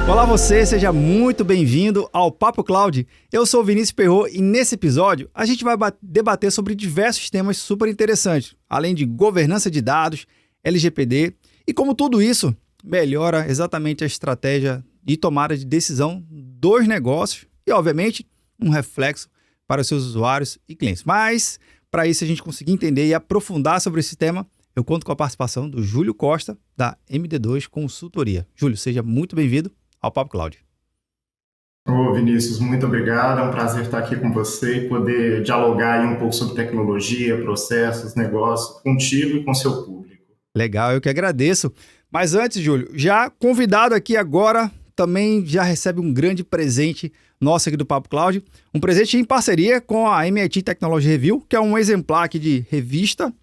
Olá você, seja muito bem-vindo ao Papo Cloud. Eu sou o Vinícius Perrot e nesse episódio a gente vai debater sobre diversos temas super interessantes, além de governança de dados, LGPD e como tudo isso melhora exatamente a estratégia de tomada de decisão dos negócios e, obviamente, um reflexo para os seus usuários e clientes. Mas, para isso a gente conseguir entender e aprofundar sobre esse tema, eu conto com a participação do Júlio Costa, da MD2 Consultoria. Júlio, seja muito bem-vindo ao Papo Cloud. Ô Vinícius, muito obrigado. É um prazer estar aqui com você e poder dialogar aí um pouco sobre tecnologia, processos, negócios, contigo e com seu público. Legal, eu que agradeço. Mas antes, Júlio, já convidado aqui agora, também já recebe um grande presente nosso aqui do Papo Cloud. Um presente em parceria com a MIT Technology Review, que é um exemplar aqui de revista.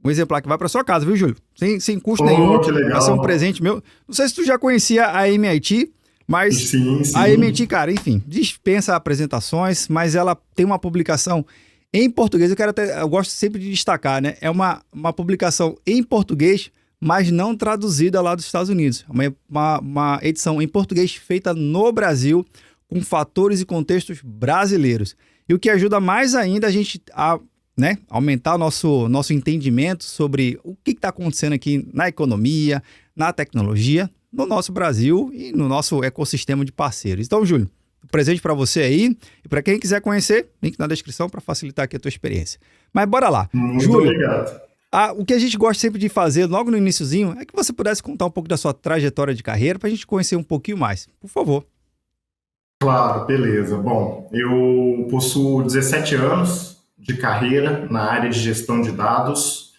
Um exemplar que vai para sua casa, viu, Júlio? Sem custo nenhum. Que legal. Vai ser um presente meu. Não sei se tu já conhecia a MIT, mas sim. A MIT, cara, enfim, dispensa apresentações, mas ela tem uma publicação em português. Eu gosto sempre de destacar, né? É uma publicação em português, mas não traduzida lá dos Estados Unidos. Uma edição em português feita no Brasil, com fatores e contextos brasileiros. E o que ajuda mais ainda a gente a aumentar nosso entendimento sobre o que está acontecendo aqui na economia, na tecnologia, no nosso Brasil e no nosso ecossistema de parceiros. Então, Júlio, um presente para você aí e para quem quiser conhecer, link na descrição para facilitar aqui a tua experiência. Mas bora lá. Muito Júlio, obrigado. O que a gente gosta sempre de fazer logo no iniciozinho é que você pudesse contar um pouco da sua trajetória de carreira para a gente conhecer um pouquinho mais. Por favor. Claro, beleza. Bom, eu possuo 17 anos de carreira na área de gestão de dados.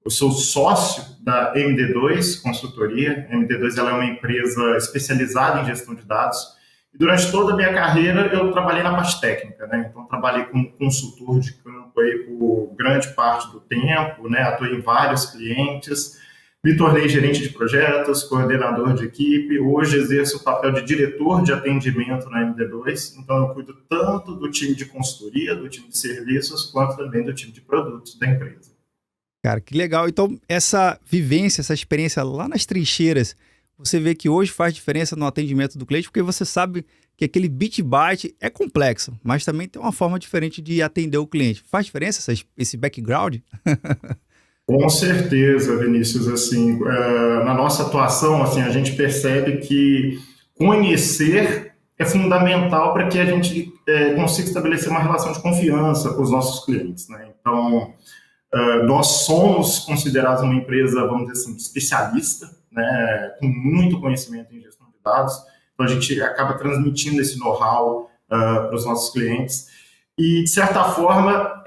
Eu sou sócio da MD2 Consultoria. A MD2 ela é uma empresa especializada em gestão de dados. E durante toda a minha carreira, eu trabalhei na parte técnica, né? Então, trabalhei como consultor de campo aí por grande parte do tempo, né? Atuei em vários clientes, me tornei gerente de projetos, coordenador de equipe. Hoje exerço o papel de diretor de atendimento na MD2. Então, eu cuido tanto do time de consultoria, do time de serviços, quanto também do time de produtos da empresa. Cara, que legal. Então, essa vivência, essa experiência lá nas trincheiras, você vê que hoje faz diferença no atendimento do cliente, porque você sabe que aquele bit byte é complexo, mas também tem uma forma diferente de atender o cliente. Faz diferença esse background? Com certeza, Vinícius. Assim, na nossa atuação, assim, a gente percebe que conhecer é fundamental para que a gente consiga estabelecer uma relação de confiança com os nossos clientes, né? Então, nós somos considerados uma empresa, vamos dizer assim, especialista, né, com muito conhecimento em gestão de dados. Então, a gente acaba transmitindo esse know-how para os nossos clientes. E, de certa forma,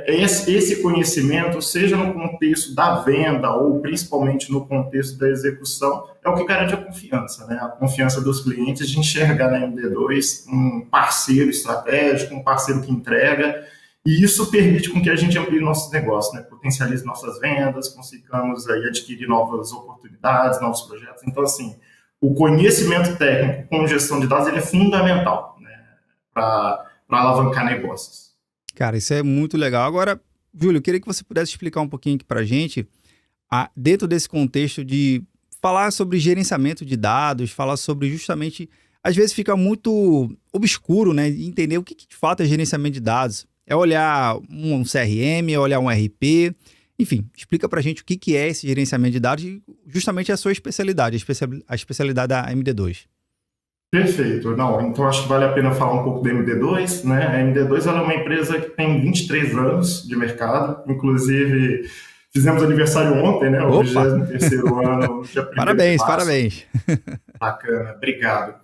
esse conhecimento, seja no contexto da venda ou principalmente no contexto da execução, é o que garante a confiança, né? A confiança dos clientes de enxergar na MD2 um parceiro estratégico, um parceiro que entrega. E isso permite com que a gente amplie nossos negócios, né? Potencialize nossas vendas, consigamos aí adquirir novas oportunidades, novos projetos. Então, assim, o conhecimento técnico com gestão de dados ele é fundamental, né? Para alavancar negócios. Cara, isso é muito legal. Agora, Júlio, eu queria que você pudesse explicar um pouquinho aqui para a gente, dentro desse contexto de falar sobre gerenciamento de dados, falar sobre justamente, às vezes fica muito obscuro, né? Entender o que de fato é gerenciamento de dados. É olhar um CRM, é olhar um RP, enfim, explica pra gente o que é esse gerenciamento de dados e justamente a sua especialidade, a especialidade da MD2. Perfeito. Não, então acho que vale a pena falar um pouco da MD2, né? A MD2 ela é uma empresa que tem 23 anos de mercado, inclusive fizemos aniversário ontem, né? O 23º ano, dia 1º Parabéns, de março. Parabéns. Bacana, obrigado.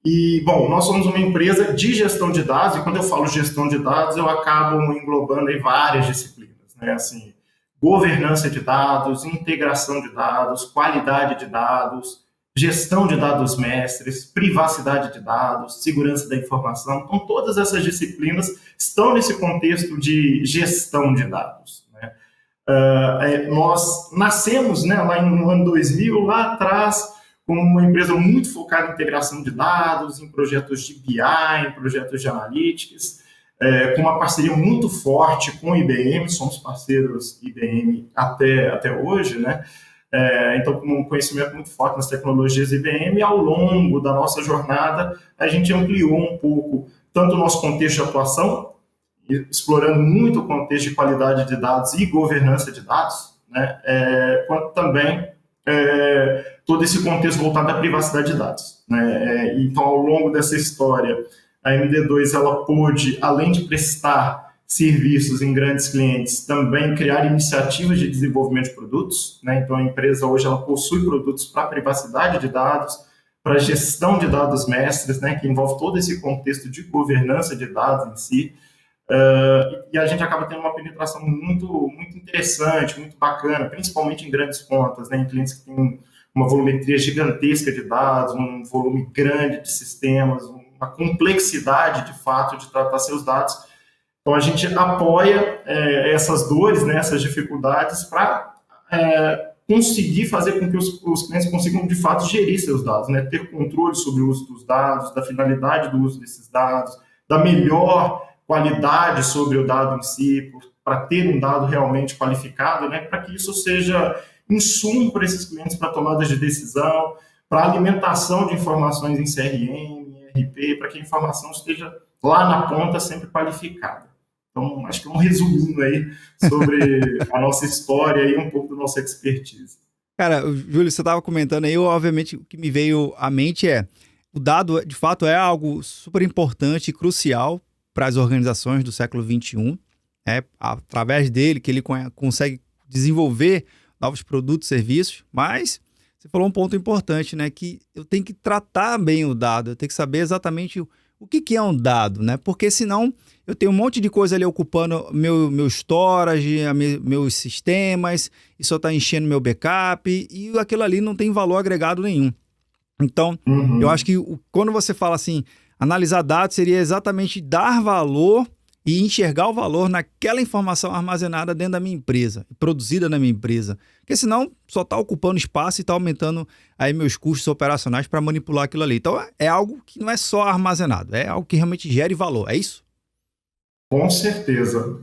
E, bom, nós somos uma empresa de gestão de dados, e quando eu falo gestão de dados, eu acabo englobando aí várias disciplinas, né? Assim, governança de dados, integração de dados, qualidade de dados, gestão de dados mestres, privacidade de dados, segurança da informação. Então, todas essas disciplinas estão nesse contexto de gestão de dados, né? Nós nascemos, né, lá no ano 2000, lá atrás, como uma empresa muito focada em integração de dados, em projetos de BI, em projetos de analytics, com uma parceria muito forte com o IBM, somos parceiros IBM até hoje, né? Então, com um conhecimento muito forte nas tecnologias IBM, ao longo da nossa jornada, a gente ampliou um pouco tanto o nosso contexto de atuação, explorando muito o contexto de qualidade de dados e governança de dados, né, quanto também todo esse contexto voltado à privacidade de dados, né? Então, ao longo dessa história, a MD2 ela pôde, além de prestar serviços em grandes clientes, também criar iniciativas de desenvolvimento de produtos, né? Então, a empresa hoje ela possui produtos para privacidade de dados, para gestão de dados mestres, né? Que envolve todo esse contexto de governança de dados em si. E a gente acaba tendo uma penetração muito, muito interessante, muito bacana, principalmente em grandes contas, né? Em clientes que têm uma volumetria gigantesca de dados, um volume grande de sistemas, uma complexidade, de fato, de tratar seus dados. Então, a gente apoia essas dores, né, essas dificuldades para conseguir fazer com que os clientes consigam, de fato, gerir seus dados, né, ter controle sobre o uso dos dados, da finalidade do uso desses dados, da melhor qualidade sobre o dado em si, para ter um dado realmente qualificado, né, para que isso seja insumo para esses clientes para tomadas de decisão, para alimentação de informações em CRM, ERP, para que a informação esteja lá na ponta sempre qualificada. Então, acho que é um resuminho aí sobre a nossa história e um pouco da nossa expertise. Cara, Júlio, você estava comentando aí, obviamente o que me veio à mente o dado, de fato, é algo super importante e crucial para as organizações do século XXI. É através dele que ele consegue desenvolver novos produtos e serviços, mas você falou um ponto importante, né? Que eu tenho que tratar bem o dado, eu tenho que saber exatamente o que é um dado, né? Porque senão eu tenho um monte de coisa ali ocupando meu storage, meus sistemas, e só está enchendo meu backup, e aquilo ali não tem valor agregado nenhum. Então, eu acho que quando você fala assim, analisar dados seria exatamente dar valor e enxergar o valor naquela informação armazenada dentro da minha empresa, produzida na minha empresa. Porque senão só está ocupando espaço e está aumentando aí meus custos operacionais para manipular aquilo ali. Então é algo que não é só armazenado, é algo que realmente gere valor, é isso? Com certeza.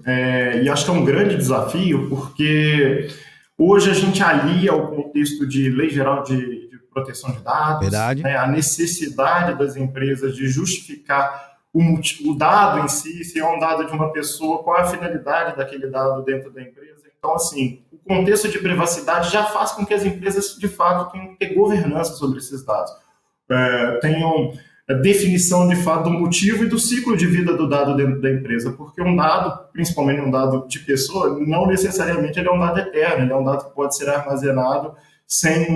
E acho que é um grande desafio, porque hoje a gente alia o contexto de lei geral de proteção de dados, né, a necessidade das empresas de justificar o dado em si, se é um dado de uma pessoa, qual é a finalidade daquele dado dentro da empresa. Então, assim, o contexto de privacidade já faz com que as empresas, de fato, tenham que ter governança sobre esses dados. Tenham definição, de fato, do motivo e do ciclo de vida do dado dentro da empresa, porque um dado, principalmente um dado de pessoa, não necessariamente ele é um dado eterno, ele é um dado que pode ser armazenado sem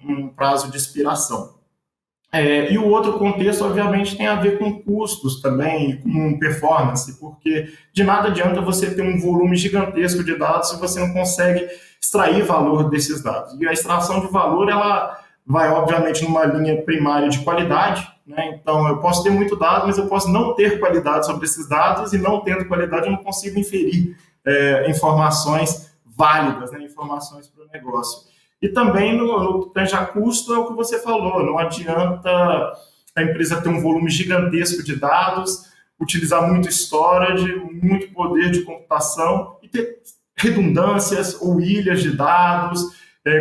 um prazo de expiração. E o outro contexto, obviamente, tem a ver com custos também e com performance, porque de nada adianta você ter um volume gigantesco de dados se você não consegue extrair valor desses dados. E a extração de valor, ela vai, obviamente, numa linha primária de qualidade, né? Então, eu posso ter muito dado, mas eu posso não ter qualidade sobre esses dados, e não tendo qualidade, eu não consigo inferir informações válidas, né? Informações para o negócio. E também no que tange a custo é o que você falou, não adianta a empresa ter um volume gigantesco de dados, utilizar muito storage, muito poder de computação e ter redundâncias ou ilhas de dados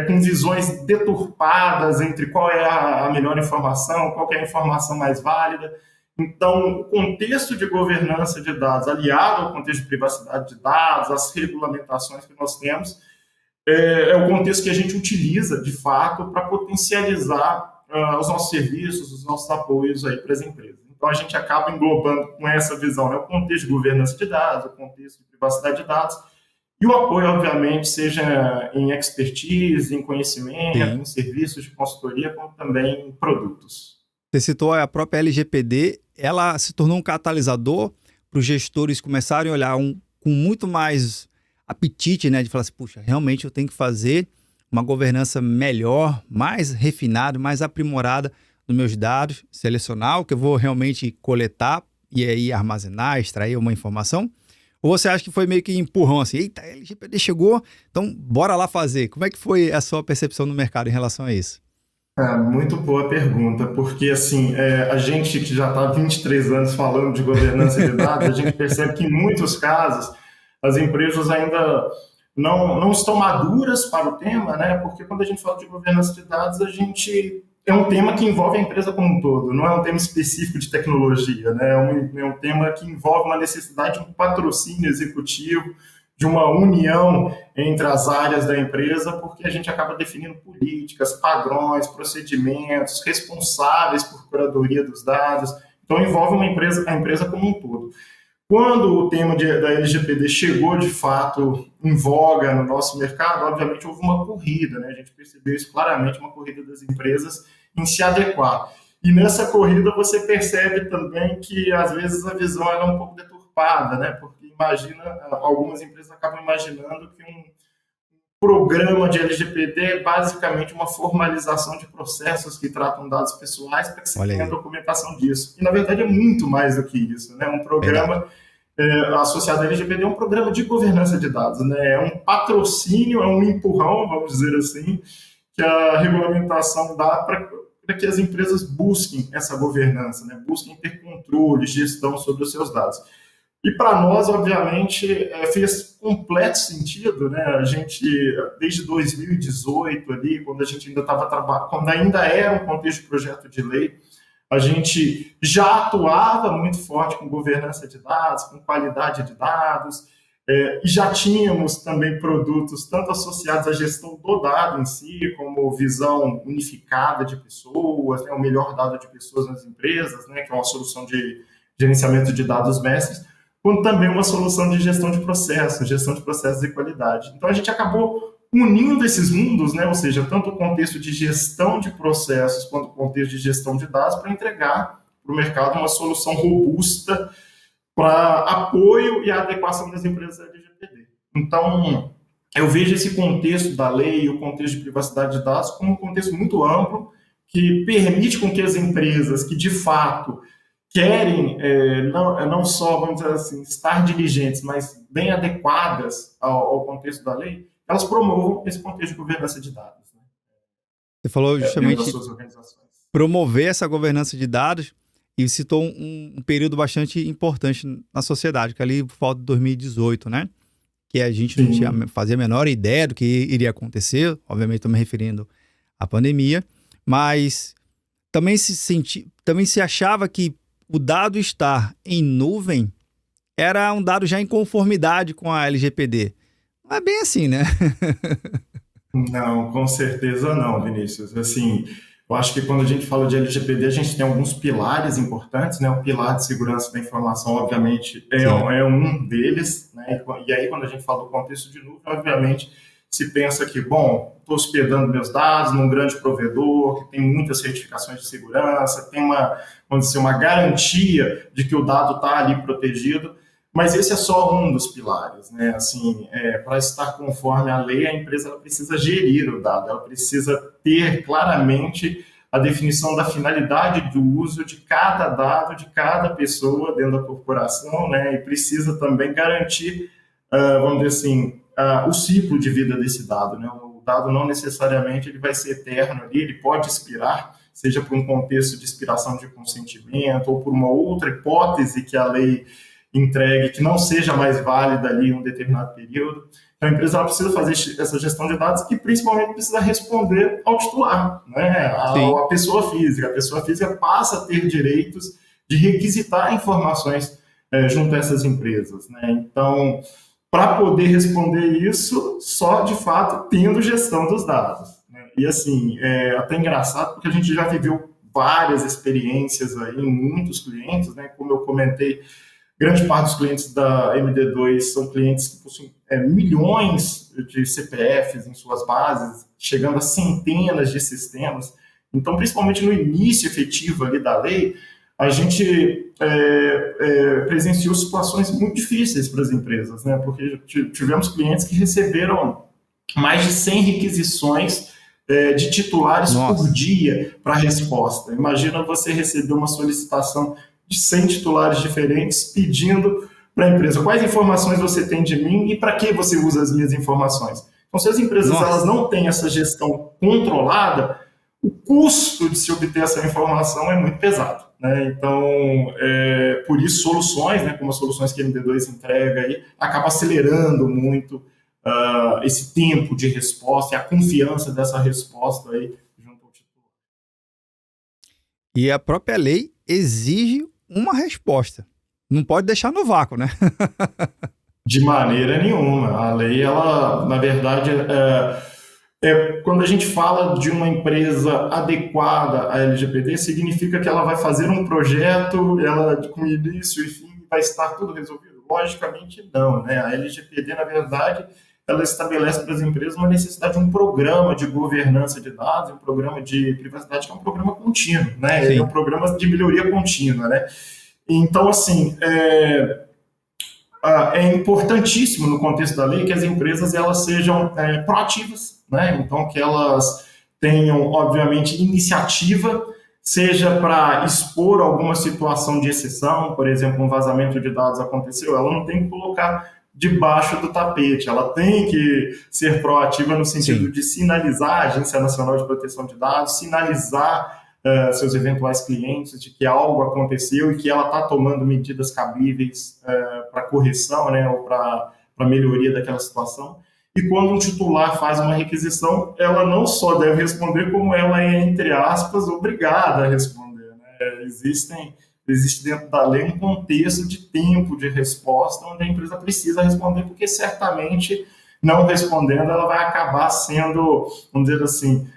com visões deturpadas entre qual é a melhor informação, qual é a informação mais válida. Então, o contexto de governança de dados, aliado ao contexto de privacidade de dados, as regulamentações que nós temos, é o contexto que a gente utiliza, de fato, para potencializar os nossos serviços, os nossos apoios aí para as empresas. Então, a gente acaba englobando com essa visão, né, o contexto de governança de dados, o contexto de privacidade de dados, e o apoio, obviamente, seja em expertise, em conhecimento, em serviços de consultoria, como também em produtos. Você citou a própria LGPD, ela se tornou um catalisador para os gestores começarem a olhar com muito mais apetite, né, de falar assim, puxa, realmente eu tenho que fazer uma governança melhor, mais refinada, mais aprimorada dos meus dados, selecionar o que eu vou realmente coletar e aí armazenar, extrair uma informação? Ou você acha que foi meio que empurrão assim, eita, a LGPD chegou, então bora lá fazer. Como é que foi a sua percepção no mercado em relação a isso? Muito boa pergunta, porque assim, a gente que já está há 23 anos falando de governança de dados, a gente percebe que em muitos casos as empresas ainda não estão maduras para o tema, né? Porque quando a gente fala de governança de dados, é um tema que envolve a empresa como um todo, não é um tema específico de tecnologia, né? É um tema que envolve uma necessidade de um patrocínio executivo, de uma união entre as áreas da empresa, porque a gente acaba definindo políticas, padrões, procedimentos, responsáveis por curadoria dos dados. Então, envolve a empresa como um todo. Quando o tema da LGPD chegou, de fato, em voga no nosso mercado, obviamente houve uma corrida, né? A gente percebeu isso claramente, uma corrida das empresas em se adequar. E nessa corrida você percebe também que, às vezes, a visão é um pouco deturpada, né? Porque algumas empresas acabam imaginando que um programa de LGPD é basicamente uma formalização de processos que tratam dados pessoais para que se tenha documentação disso. E, na verdade, é muito mais do que isso, né? Um programa associado à LGPD é um programa de governança de dados, né? É um patrocínio, é um empurrão, vamos dizer assim, que a regulamentação dá para que as empresas busquem essa governança, né? Busquem ter controle, gestão sobre os seus dados. E para nós, obviamente, fez completo sentido, né? A gente, desde 2018, ali, quando a gente ainda estava trabalhando, quando ainda era um contexto de projeto de lei, a gente já atuava muito forte com governança de dados, com qualidade de dados, e já tínhamos também produtos tanto associados à gestão do dado em si, como visão unificada de pessoas, né? O melhor dado de pessoas nas empresas, né? Que é uma solução de gerenciamento de dados mestres, quanto também uma solução de gestão de processos e qualidade. Então, a gente acabou unindo esses mundos, né? Ou seja, tanto o contexto de gestão de processos quanto o contexto de gestão de dados para entregar para o mercado uma solução robusta para apoio e adequação das empresas à LGPD. Então, eu vejo esse contexto da lei, o contexto de privacidade de dados, como um contexto muito amplo que permite com que as empresas que, de fato, querem não só, vamos dizer assim, estar diligentes, mas bem adequadas ao contexto da lei, elas promovam esse contexto de governança de dados. Né? Você falou justamente promover essa governança de dados e citou um período bastante importante na sociedade, que é ali por volta de 2018, né? Que a gente não fazia a menor ideia do que iria acontecer, obviamente estou me referindo à pandemia, mas também se achava que o dado estar em nuvem era um dado já em conformidade com a LGPD. Não é bem assim, né? Não, com certeza não, Vinícius. Assim, eu acho que quando a gente fala de LGPD, a gente tem alguns pilares importantes, né? O pilar de segurança da informação, obviamente, é um deles, né? E aí, quando a gente fala do contexto de nuvem, obviamente, se pensa que, bom, estou hospedando meus dados num grande provedor, que tem muitas certificações de segurança, tem vamos dizer, uma garantia de que o dado está ali protegido, mas esse é só um dos pilares, né? Assim, para estar conforme a lei, a empresa ela precisa gerir o dado, ela precisa ter claramente a definição da finalidade do uso de cada dado, de cada pessoa dentro da corporação, né? E precisa também garantir, vamos dizer assim, o ciclo de vida desse dado, né? O dado não necessariamente ele vai ser eterno ali, ele pode expirar, seja por um contexto de expiração de consentimento ou por uma outra hipótese que a lei entregue que não seja mais válida ali em um determinado período. Então, a empresa ela precisa fazer essa gestão de dados e principalmente precisa responder ao titular, né? A pessoa física. A pessoa física passa a ter direitos de requisitar informações junto a essas empresas, né? Então, para poder responder isso, só de fato tendo gestão dos dados. Né? E assim, é até engraçado, porque a gente já viveu várias experiências aí em muitos clientes, né? Como eu comentei, grande parte dos clientes da MD2 são clientes que possuem milhões de CPFs em suas bases, chegando a centenas de sistemas. Então, principalmente no início efetivo ali da lei, a gente presenciou situações muito difíceis para as empresas, né? Porque tivemos clientes que receberam mais de 100 requisições de titulares por dia para a resposta. Imagina você receber uma solicitação de 100 titulares diferentes pedindo para a empresa quais informações você tem de mim e para que você usa as minhas informações. Então, se as empresas elas não têm essa gestão controlada, o custo de se obter essa informação é muito pesado. Né? Então, por isso, soluções, né, como as soluções que a MD2 entrega, aí, acaba acelerando muito esse tempo de resposta e a confiança dessa resposta aí junto ao titular. E a própria lei exige uma resposta. Não pode deixar no vácuo, né? De maneira nenhuma. A lei, ela, na verdade, quando a gente fala de uma empresa adequada à LGPD, significa que ela vai fazer um projeto, ela com início e fim vai estar tudo resolvido? Logicamente não, né? A LGPD, na verdade, ela estabelece para as empresas uma necessidade de um programa de governança de dados, um programa de privacidade, que é um programa contínuo, né? Ele é um programa de melhoria contínua, né? Então, assim, é importantíssimo no contexto da lei que as empresas elas sejam proativas, né? Então que elas tenham, obviamente, iniciativa, seja para expor alguma situação de exceção, por exemplo, um vazamento de dados aconteceu, ela não tem que colocar debaixo do tapete, ela tem que ser proativa no sentido de sinalizar a Agência Nacional de Proteção de Dados, sinalizar seus eventuais clientes de que algo aconteceu e que ela está tomando medidas cabíveis para correção, né, ou para melhoria daquela situação. E quando um titular faz uma requisição, ela não só deve responder, como ela é, entre aspas, obrigada a responder, né? Existe dentro da lei um contexto de tempo de resposta onde a empresa precisa responder, porque certamente não respondendo ela vai acabar sendo, vamos dizer assim,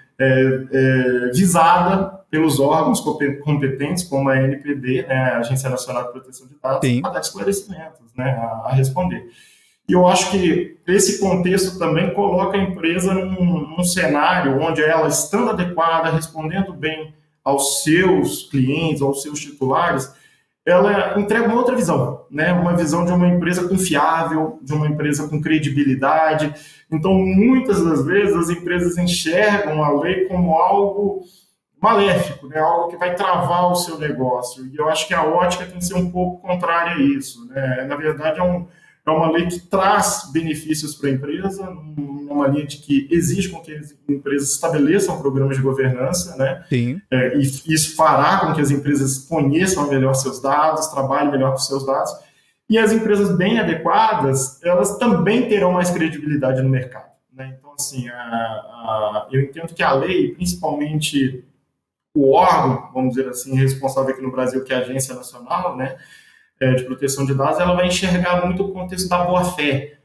visada pelos órgãos competentes, como a ANPD, né, a Agência Nacional de Proteção de Dados, para dar esclarecimentos, né, a responder. E eu acho que esse contexto também coloca a empresa num cenário onde ela, estando adequada, respondendo bem aos seus clientes, aos seus titulares, ela entrega uma outra visão, né? Uma visão de uma empresa confiável, de uma empresa com credibilidade. Então, muitas das vezes, as empresas enxergam a lei como algo maléfico, né? Algo que vai travar o seu negócio. E eu acho que a ótica tem que ser um pouco contrária a isso, né? Na verdade, é uma lei que traz benefícios para a empresa, numa linha de que exige com que as empresas estabeleçam programas de governança, né? Sim. E isso fará com que as empresas conheçam melhor seus dados, trabalhem melhor com seus dados, e as empresas bem adequadas, elas também terão mais credibilidade no mercado, né? Então, assim, eu entendo que a lei, principalmente o órgão, vamos dizer assim, responsável aqui no Brasil, que é a Agência Nacional, né, de Proteção de Dados, ela vai enxergar muito o contexto da boa-fé,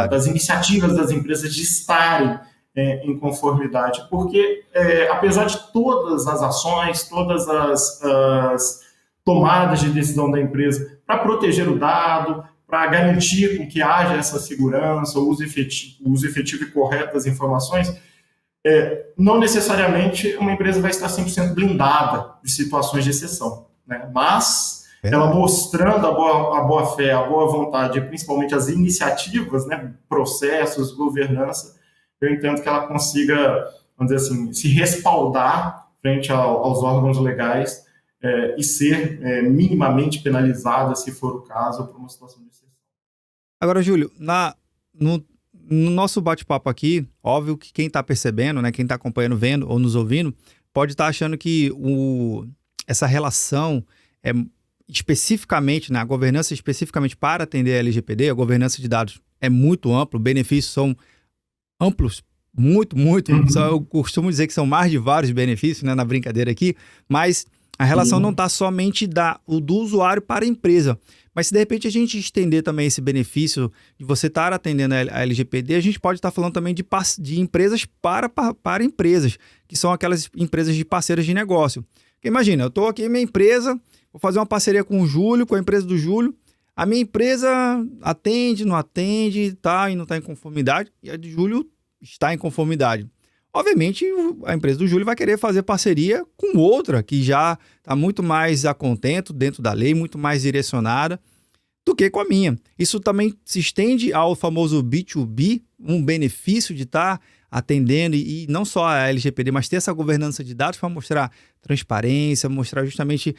das iniciativas das empresas de estarem em conformidade, porque apesar de todas as ações, todas as tomadas de decisão da empresa para proteger o dado, para garantir com que haja essa segurança, o uso efetivo e correto das informações, não necessariamente uma empresa vai estar 100% blindada de situações de exceção, né? Mas ela mostrando a boa-fé, a boa vontade, e principalmente as iniciativas, né, processos, governança, eu entendo que ela consiga, vamos dizer assim, se respaldar frente aos órgãos legais e ser minimamente penalizada, se for o caso, por uma situação de exceção. Agora, Júlio, no nosso bate-papo aqui, óbvio que quem está percebendo, né, quem está acompanhando, vendo ou nos ouvindo, pode estar achando que essa relação especificamente, né, a governança especificamente para atender a LGPD, a governança de dados é muito amplo, benefícios são amplos, muito. Eu costumo dizer que são mais de vários benefícios, né, na brincadeira aqui, mas a relação não está somente do usuário para a empresa. Mas se de repente a gente estender também esse benefício de você estar atendendo a LGPD, a gente pode estar falando também de empresas para empresas, que são aquelas empresas de parceiras de negócio. Porque imagina, eu estou aqui, minha empresa, vou fazer uma parceria com o Júlio, com a empresa do Júlio, a minha empresa atende, não atende, está e não está em conformidade, e a de Júlio está em conformidade. Obviamente, a empresa do Júlio vai querer fazer parceria com outra que já está muito mais a contento dentro da lei, muito mais direcionada do que com a minha. Isso também se estende ao famoso B2B, um benefício de estar atendendo e não só a LGPD, mas ter essa governança de dados para mostrar transparência, mostrar justamente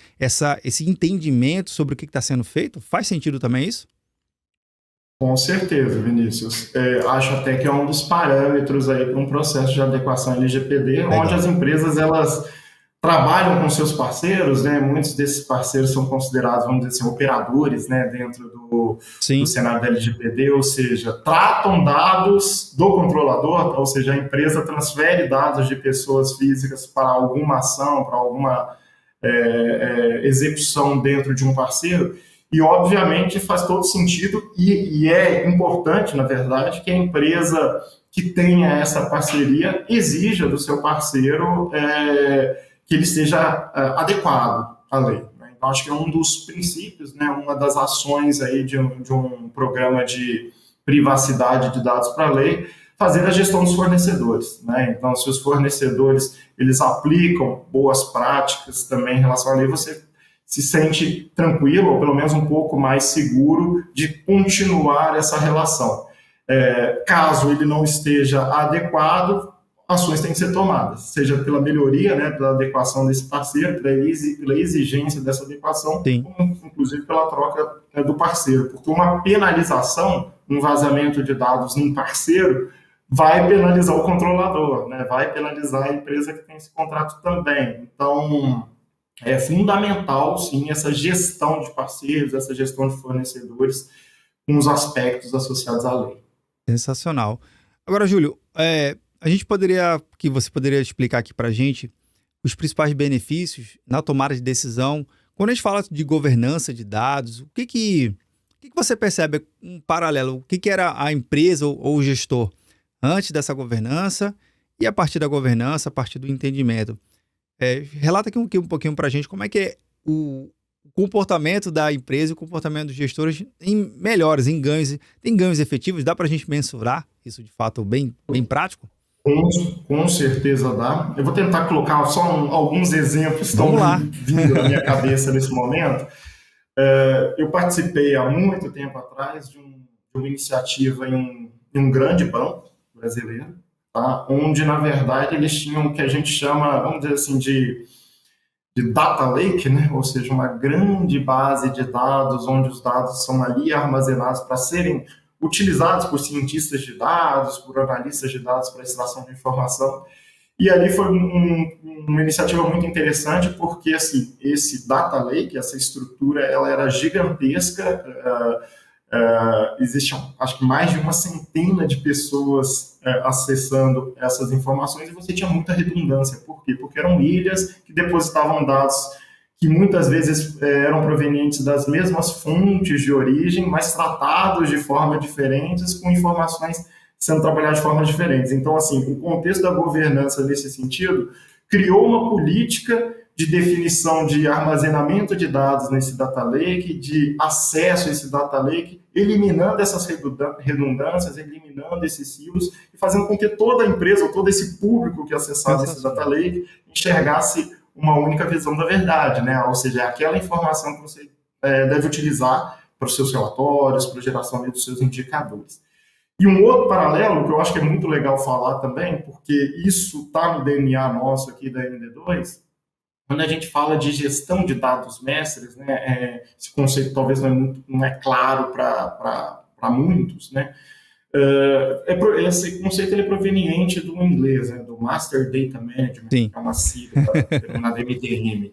esse entendimento sobre o que está sendo feito. Faz sentido também isso? Com certeza, Vinícius. Acho até que é um dos parâmetros aí para um processo de adequação LGPD, onde as empresas elas trabalham com seus parceiros, né? Muitos desses parceiros são considerados, vamos dizer assim, operadores, né? Dentro do cenário da LGPD, ou seja, tratam dados do controlador, ou seja, a empresa transfere dados de pessoas físicas para alguma ação, para alguma execução dentro de um parceiro, e obviamente faz todo sentido, e é importante, na verdade, que a empresa que tenha essa parceria exija do seu parceiro que ele seja adequado à lei. Né? Então, acho que é um dos princípios, né, uma das ações aí de um programa de privacidade de dados para a lei, fazer a gestão dos fornecedores. Né? Então, se os fornecedores eles aplicam boas práticas também em relação à lei, você se sente tranquilo, ou pelo menos um pouco mais seguro de continuar essa relação. Caso ele não esteja adequado, ações têm que ser tomadas, seja pela melhoria, né, pela adequação desse parceiro, pela exigência dessa adequação, como, inclusive pela troca do parceiro, porque uma penalização, um vazamento de dados num parceiro, vai penalizar o controlador, né, vai penalizar a empresa que tem esse contrato também. Então, é fundamental, sim, essa gestão de parceiros, essa gestão de fornecedores, com os aspectos associados à lei. Sensacional. Agora, Júlio, você poderia explicar aqui para a gente os principais benefícios na tomada de decisão. Quando a gente fala de governança de dados, o que você percebe um paralelo? O que era a empresa ou o gestor antes dessa governança e a partir da governança, a partir do entendimento? Relata aqui um pouquinho para a gente como é que é o comportamento da empresa e o comportamento dos gestores em ganhos. Tem ganhos efetivos? Dá para a gente mensurar isso de fato bem prático? Com certeza dá. Eu vou tentar colocar só alguns exemplos que estão vindo na minha cabeça nesse momento. Eu participei há muito tempo atrás de uma iniciativa em um grande banco brasileiro, tá? Onde, na verdade, eles tinham o que a gente chama, vamos dizer assim, de data lake, né? Ou seja, uma grande base de dados, onde os dados são ali armazenados para serem utilizados por cientistas de dados, por analistas de dados para extração de informação. E ali foi uma iniciativa muito interessante, porque assim, esse data lake, essa estrutura, ela era gigantesca, existiam acho que mais de uma centena de pessoas acessando essas informações, e você tinha muita redundância. Por quê? Porque eram ilhas que depositavam dados que muitas vezes eram provenientes das mesmas fontes de origem, mas tratados de forma diferentes, com informações sendo trabalhadas de formas diferentes. Então, assim, o contexto da governança nesse sentido criou uma política de definição de armazenamento de dados nesse data lake, de acesso a esse data lake, eliminando essas redundâncias, eliminando esses silos e fazendo com que toda a empresa, todo esse público que acessasse esse data lake enxergasse uma única visão da verdade, né? Ou seja, é aquela informação que você deve utilizar para os seus relatórios, para a geração dos seus indicadores. E um outro paralelo, que eu acho que é muito legal falar também, porque isso está no DNA nosso aqui da MD2, quando a gente fala de gestão de dados mestres, né, esse conceito talvez não é claro para muitos, né? Esse conceito ele é proveniente do inglês, né, do Master Data Management, que é uma sigla denominada MDM.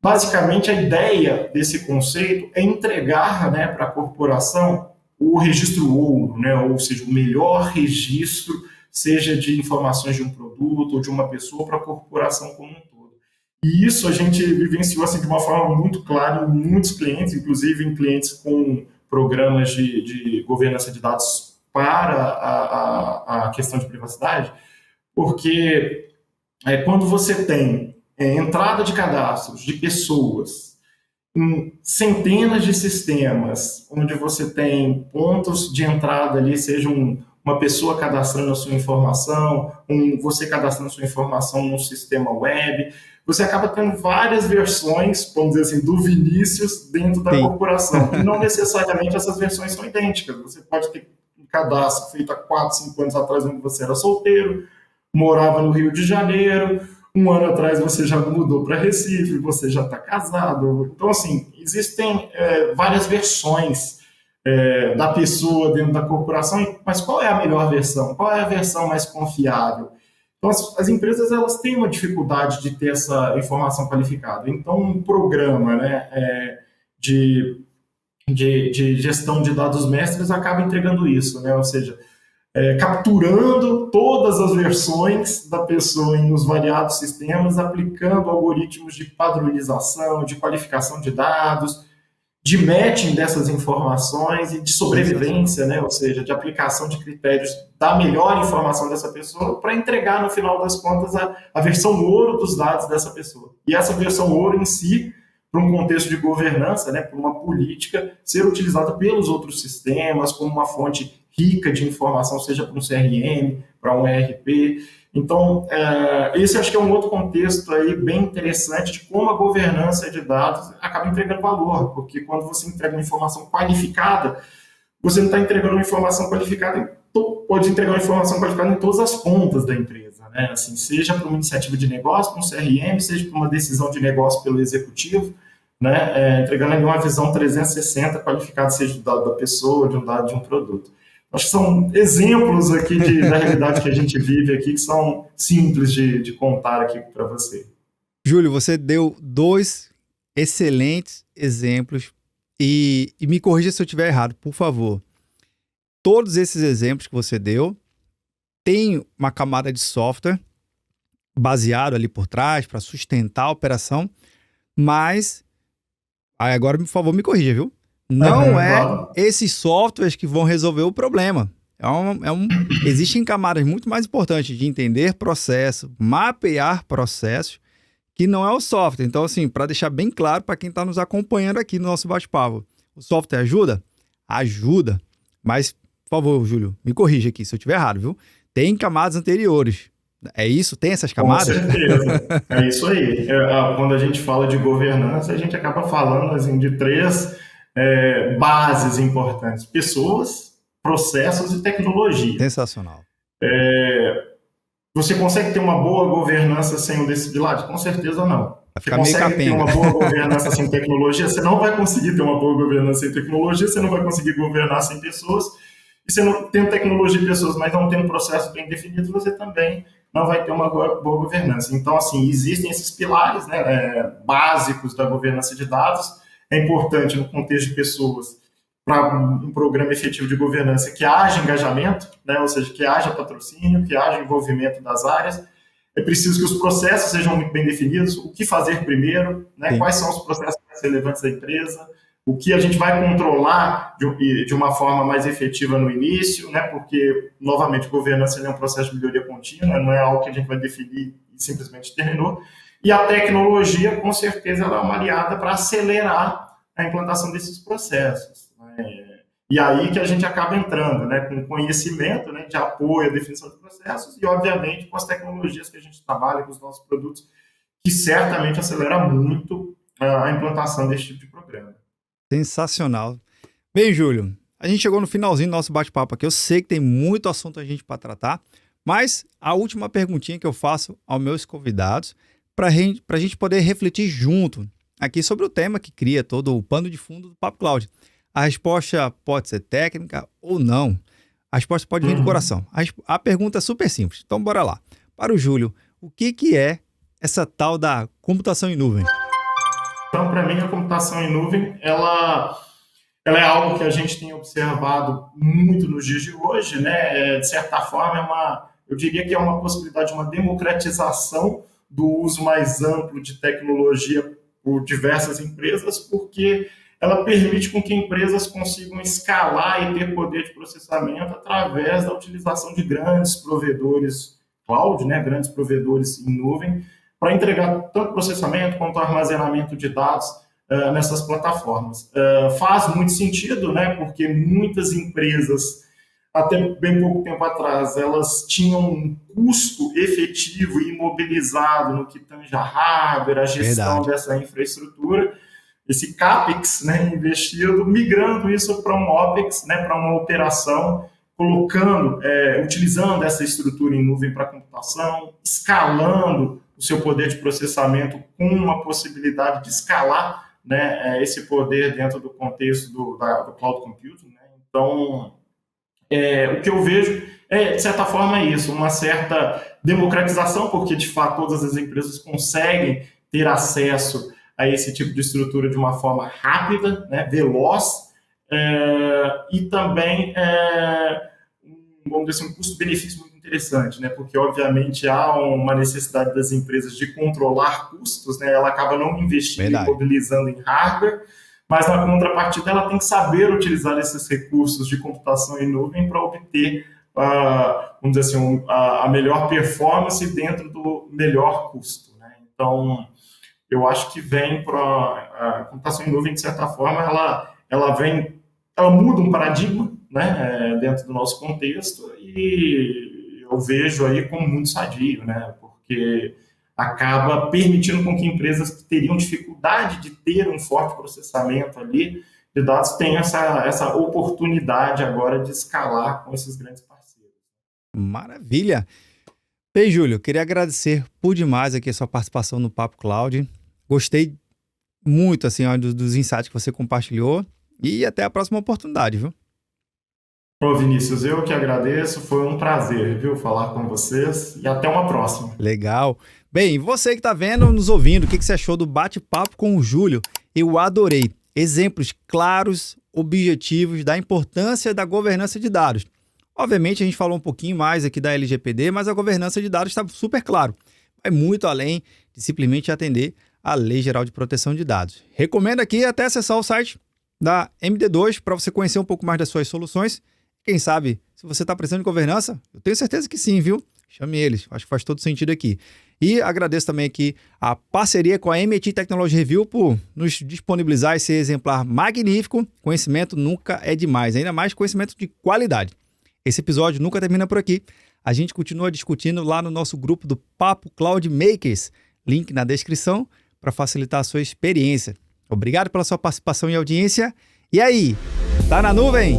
Basicamente, a ideia desse conceito é entregar, né, para a corporação o registro ouro, né, ou seja, o melhor registro, seja de informações de um produto ou de uma pessoa, para a corporação como um todo. E isso a gente vivenciou assim, de uma forma muito clara em muitos clientes, inclusive em clientes com programas de governança de dados para a questão de privacidade, porque quando você tem entrada de cadastros de pessoas em centenas de sistemas, onde você tem pontos de entrada ali, seja uma pessoa cadastrando a sua informação, você cadastrando a sua informação no sistema web, você acaba tendo várias versões, vamos dizer assim, do Vinícius dentro da corporação. E não necessariamente essas versões são idênticas. Você pode ter um cadastro feito há 4, 5 anos atrás, onde você era solteiro, morava no Rio de Janeiro, um ano atrás você já mudou para Recife, você já está casado. Então, assim, existem várias versões da pessoa dentro da corporação, mas qual é a melhor versão? Qual é a versão mais confiável? Então, as empresas elas têm uma dificuldade de ter essa informação qualificada. Então, um programa, né, de gestão de dados mestres acaba entregando isso, né? Ou seja, capturando todas as versões da pessoa nos variados sistemas, aplicando algoritmos de padronização, de qualificação de dados, de matching dessas informações e de sobrevivência, né? Ou seja, de aplicação de critérios da melhor informação dessa pessoa para entregar, no final das contas, a versão ouro dos dados dessa pessoa. E essa versão ouro em si, para um contexto de governança, né, para uma política, ser utilizada pelos outros sistemas como uma fonte rica de informação, seja para um CRM, para um ERP. Então, esse acho que é um outro contexto aí bem interessante de como a governança de dados acaba entregando valor, porque quando você entrega uma informação qualificada, você não está entregando uma informação qualificada, pode entregar uma informação qualificada em todas as pontas da empresa, né? Assim, seja para uma iniciativa de negócio, para um CRM, seja para uma decisão de negócio pelo executivo, né? Entregando ali uma visão 360 qualificada, seja do dado da pessoa, de um dado de um produto. Acho que são exemplos aqui da realidade que a gente vive aqui, que são simples de contar aqui para você. Júlio, você deu 2 excelentes exemplos e me corrija se eu estiver errado, por favor. Todos esses exemplos que você deu têm uma camada de software baseado ali por trás para sustentar a operação, mas agora, por favor, me corrija, viu? Não claro. Esses softwares que vão resolver o problema. Existem camadas muito mais importantes de entender processo, mapear processos, que não é o software. Então, assim, para deixar bem claro para quem está nos acompanhando aqui no nosso bate-papo, o software ajuda? Ajuda. Mas, por favor, Júlio, me corrija aqui se eu estiver errado, viu? Tem camadas anteriores. É isso? Tem essas camadas? Com certeza. É isso aí. Quando a gente fala de governança, a gente acaba falando assim, de 3 bases importantes: pessoas, processos e tecnologia. Sensacional. Você consegue ter uma boa governança sem um desses pilares? Com certeza não. Você consegue ter uma boa governança sem tecnologia? Você não vai conseguir ter uma boa governança sem tecnologia, você não vai conseguir governar sem pessoas. E você não tem tecnologia e pessoas, mas não tem um processo bem definido, você também não vai ter uma boa governança. Então, assim, existem esses pilares, né, básicos da governança de dados. É importante, no contexto de pessoas, para um programa efetivo de governança, que haja engajamento, né, ou seja, que haja patrocínio, que haja envolvimento das áreas. É preciso que os processos sejam muito bem definidos, o que fazer primeiro, né, quais são os processos mais relevantes da empresa, o que a gente vai controlar de uma forma mais efetiva no início, né, porque, novamente, governança é um processo de melhoria contínua, não é algo que a gente vai definir e simplesmente terminou. E a tecnologia, com certeza, ela é uma aliada para acelerar a implantação desses processos. E aí que a gente acaba entrando, né, com conhecimento, né, de apoio à definição de processos e, obviamente, com as tecnologias que a gente trabalha com os nossos produtos, que certamente acelera muito a implantação desse tipo de programa. Sensacional. Bem, Júlio, a gente chegou no finalzinho do nosso bate-papo aqui. Eu sei que tem muito assunto a gente para tratar, mas a última perguntinha que eu faço aos meus convidados, para a gente poder refletir junto aqui sobre o tema que cria todo o pano de fundo do Papo Cloud. A resposta pode ser técnica ou não. A resposta pode vir do coração. A pergunta é super simples. Então, bora lá. Para o Júlio, o que é essa tal da computação em nuvem? Então, para mim, a computação em nuvem, ela é algo que a gente tem observado muito nos dias de hoje, né? De certa forma, eu diria que é uma possibilidade de uma democratização do uso mais amplo de tecnologia por diversas empresas, porque ela permite com que empresas consigam escalar e ter poder de processamento através da utilização de grandes provedores cloud, né, grandes provedores em nuvem, para entregar tanto processamento quanto armazenamento de dados nessas plataformas. Faz muito sentido, né, porque muitas empresas, até bem pouco tempo atrás, elas tinham um custo efetivo e imobilizado no que tange a hardware, a gestão dessa infraestrutura, esse CAPEX, né, investido, migrando isso para um OPEX, né, para uma operação, utilizando essa estrutura em nuvem para computação, escalando o seu poder de processamento com uma possibilidade de escalar, né, esse poder dentro do contexto do cloud computing. Né? Então, o que eu vejo de certa forma, é isso, uma certa democratização, porque, de fato, todas as empresas conseguem ter acesso a esse tipo de estrutura de uma forma rápida, né, veloz, e também, vamos dizer assim, um custo-benefício muito interessante, né, porque, obviamente, há uma necessidade das empresas de controlar custos, né, ela acaba não investindo e mobilizando em hardware, mas, na contrapartida, ela tem que saber utilizar esses recursos de computação em nuvem para obter, vamos dizer assim, a melhor performance dentro do melhor custo, né? Então, eu acho que vem para a computação em nuvem, de certa forma, ela muda um paradigma, né, dentro do nosso contexto, e eu vejo aí como muito sadio, né, porque acaba permitindo com que empresas que teriam dificuldade de ter um forte processamento ali de dados tenham essa oportunidade agora de escalar com esses grandes parceiros. Maravilha! Bem, Júlio, queria agradecer por demais aqui a sua participação no Papo Cloud. Gostei muito assim, dos insights que você compartilhou e até a próxima oportunidade, viu? Ô, Vinícius, eu que agradeço, foi um prazer, viu, falar com vocês e até uma próxima. Legal. Bem, você que está vendo, nos ouvindo, o que você achou do bate-papo com o Júlio? Eu adorei. Exemplos claros, objetivos da importância da governança de dados. Obviamente, a gente falou um pouquinho mais aqui da LGPD, mas a governança de dados está super claro. Vai muito além de simplesmente atender a Lei Geral de Proteção de Dados. Recomendo aqui até acessar o site da MD2 para você conhecer um pouco mais das suas soluções. Quem sabe, se você está precisando de governança, eu tenho certeza que sim, viu? Chame eles, acho que faz todo sentido aqui. E agradeço também aqui a parceria com a MIT Technology Review por nos disponibilizar esse exemplar magnífico. Conhecimento nunca é demais, ainda mais conhecimento de qualidade. Esse episódio nunca termina por aqui. A gente continua discutindo lá no nosso grupo do Papo Cloud Makers. Link na descrição para facilitar a sua experiência. Obrigado pela sua participação e audiência. E aí, tá na nuvem?